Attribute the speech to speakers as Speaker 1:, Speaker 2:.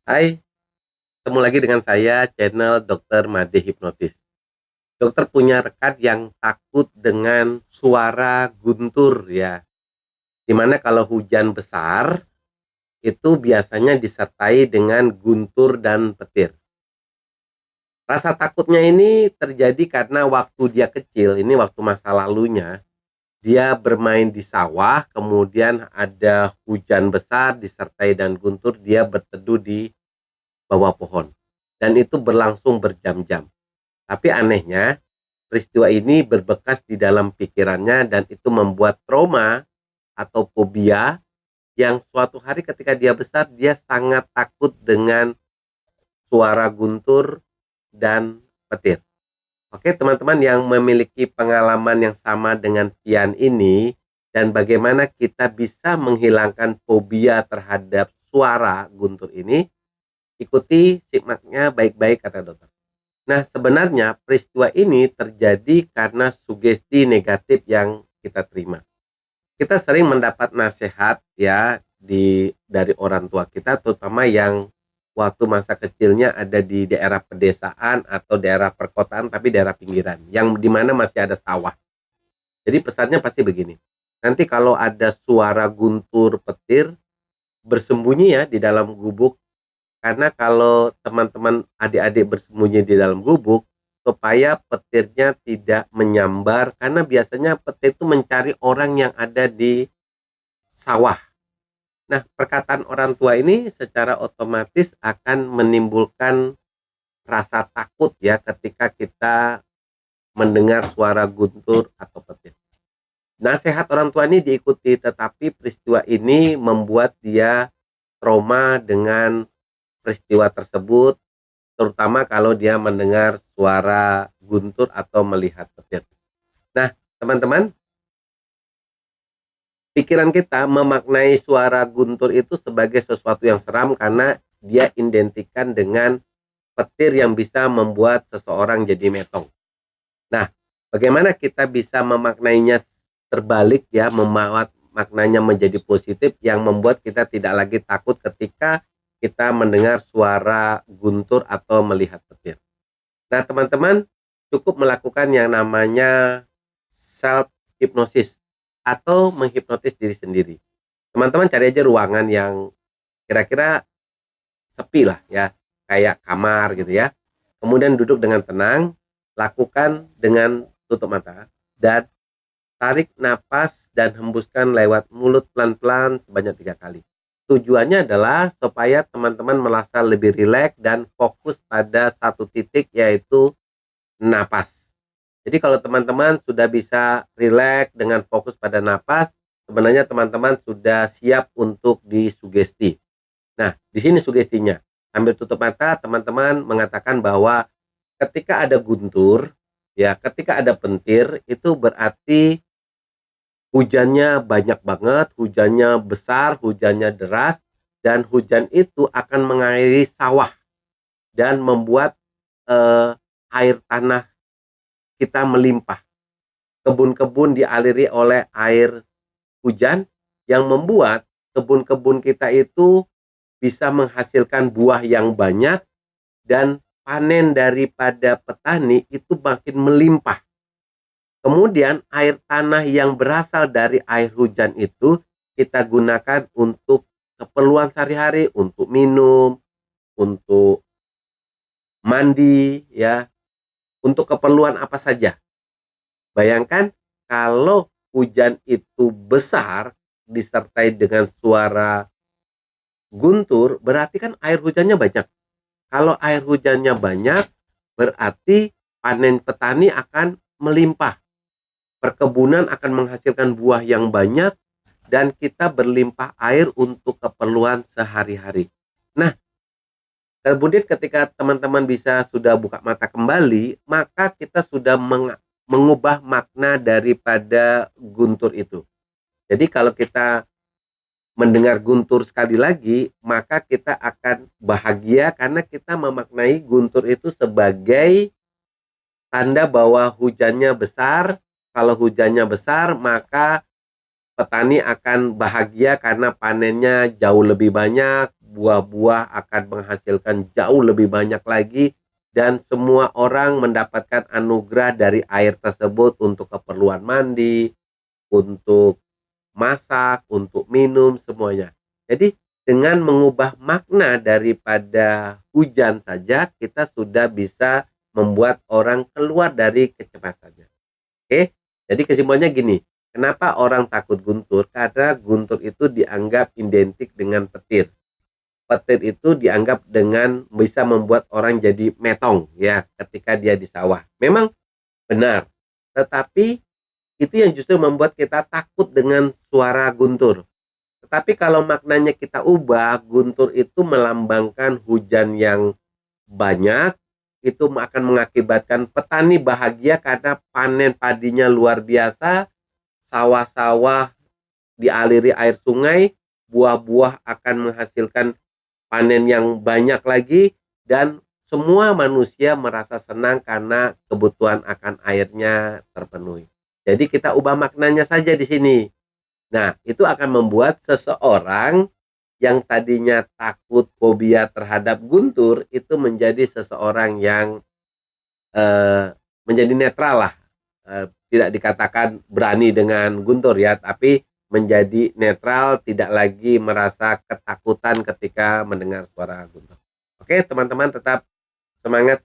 Speaker 1: Hai, ketemu lagi dengan saya channel Dokter Made Hipnotis. Dokter punya rekan yang takut dengan suara guntur ya. Dimana kalau hujan besar itu biasanya disertai dengan guntur dan petir. Rasa takutnya ini terjadi karena waktu dia kecil, ini waktu masa lalunya, dia bermain di sawah, kemudian ada hujan besar disertai dan guntur, dia berteduh di bawah pohon. Dan itu berlangsung berjam-jam. Tapi anehnya, peristiwa ini berbekas di dalam pikirannya dan itu membuat trauma atau fobia yang suatu hari ketika dia besar, dia sangat takut dengan suara guntur dan petir. Oke, teman-teman yang memiliki pengalaman yang sama dengan Pian ini dan bagaimana kita bisa menghilangkan fobia terhadap suara guntur ini, ikuti simaknya baik-baik kata dokter. Nah, sebenarnya peristiwa ini terjadi karena sugesti negatif yang kita terima. Kita sering mendapat nasihat ya dari orang tua kita, terutama yang waktu masa kecilnya ada di daerah pedesaan atau daerah perkotaan tapi daerah pinggiran yang dimana masih ada sawah. Jadi pesannya pasti begini. Nanti kalau ada suara guntur petir, bersembunyi ya di dalam gubuk, karena kalau teman-teman adik-adik bersembunyi di dalam gubuk, supaya petirnya tidak menyambar, karena biasanya petir itu mencari orang yang ada di sawah. Nah, perkataan orang tua ini secara otomatis akan menimbulkan rasa takut ya ketika kita mendengar suara guntur atau petir. Nasihat orang tua ini diikuti, tetapi peristiwa ini membuat dia trauma dengan peristiwa tersebut, terutama kalau dia mendengar suara guntur atau melihat petir. Nah, teman-teman, pikiran kita memaknai suara guntur itu sebagai sesuatu yang seram karena dia identikan dengan petir yang bisa membuat seseorang jadi metong. Nah, bagaimana kita bisa memaknainya terbalik ya, membuat maknanya menjadi positif yang membuat kita tidak lagi takut ketika kita mendengar suara guntur atau melihat petir. Nah, teman-teman cukup melakukan yang namanya self hypnosis atau menghipnotis diri sendiri. Teman-teman cari aja ruangan yang kira-kira sepi lah ya, kayak kamar gitu ya. Kemudian duduk dengan tenang, lakukan dengan tutup mata dan tarik napas dan hembuskan lewat mulut pelan-pelan sebanyak 3 kali. Tujuannya adalah supaya teman-teman merasa lebih rileks dan fokus pada satu titik, yaitu napas. Jadi kalau teman-teman sudah bisa rileks dengan fokus pada napas, sebenarnya teman-teman sudah siap untuk disugesti. Nah, di sini sugestinya. Sambil tutup mata, teman-teman mengatakan bahwa ketika ada guntur, ya, ketika ada petir, itu berarti hujannya banyak banget, hujannya besar, hujannya deras, dan hujan itu akan mengairi sawah dan membuat air tanah kita melimpah. Kebun-kebun dialiri oleh air hujan yang membuat kebun-kebun kita itu bisa menghasilkan buah yang banyak dan panen daripada petani itu makin melimpah. Kemudian air tanah yang berasal dari air hujan itu kita gunakan untuk keperluan sehari-hari, untuk minum, untuk mandi ya, untuk keperluan apa saja. Bayangkan kalau hujan itu besar disertai dengan suara guntur, berarti kan air hujannya banyak. Kalau air hujannya banyak, berarti panen petani akan melimpah. Perkebunan akan menghasilkan buah yang banyak dan kita berlimpah air untuk keperluan sehari-hari. Nah, kemudian ketika teman-teman bisa sudah buka mata kembali, maka kita sudah mengubah makna daripada guntur itu. Jadi kalau kita mendengar guntur sekali lagi, maka kita akan bahagia karena kita memaknai guntur itu sebagai tanda bahwa hujannya besar. Kalau hujannya besar, maka petani akan bahagia karena panennya jauh lebih banyak, buah-buah akan menghasilkan jauh lebih banyak lagi, dan semua orang mendapatkan anugerah dari air tersebut untuk keperluan mandi, untuk masak, untuk minum, semuanya. Jadi dengan mengubah makna daripada hujan saja, kita sudah bisa membuat orang keluar dari kecemasannya. Oke, jadi kesimpulannya gini, kenapa orang takut guntur? Karena guntur itu dianggap identik dengan petir. Petir itu dianggap dengan bisa membuat orang jadi metong ya ketika dia di sawah. Memang benar, tetapi itu yang justru membuat kita takut dengan suara guntur. Tetapi kalau maknanya kita ubah, guntur itu melambangkan hujan yang banyak, itu akan mengakibatkan petani bahagia karena panen padinya luar biasa, sawah-sawah dialiri air sungai, buah-buah akan menghasilkan panen yang banyak lagi, dan semua manusia merasa senang karena kebutuhan akan airnya terpenuhi. Jadi kita ubah maknanya saja di sini. Nah, itu akan membuat seseorang yang tadinya takut fobia terhadap guntur itu menjadi seseorang yang menjadi netral lah. Tidak dikatakan berani dengan guntur ya, tapi menjadi netral, tidak lagi merasa ketakutan ketika mendengar suara guntur. Oke, teman-teman tetap semangat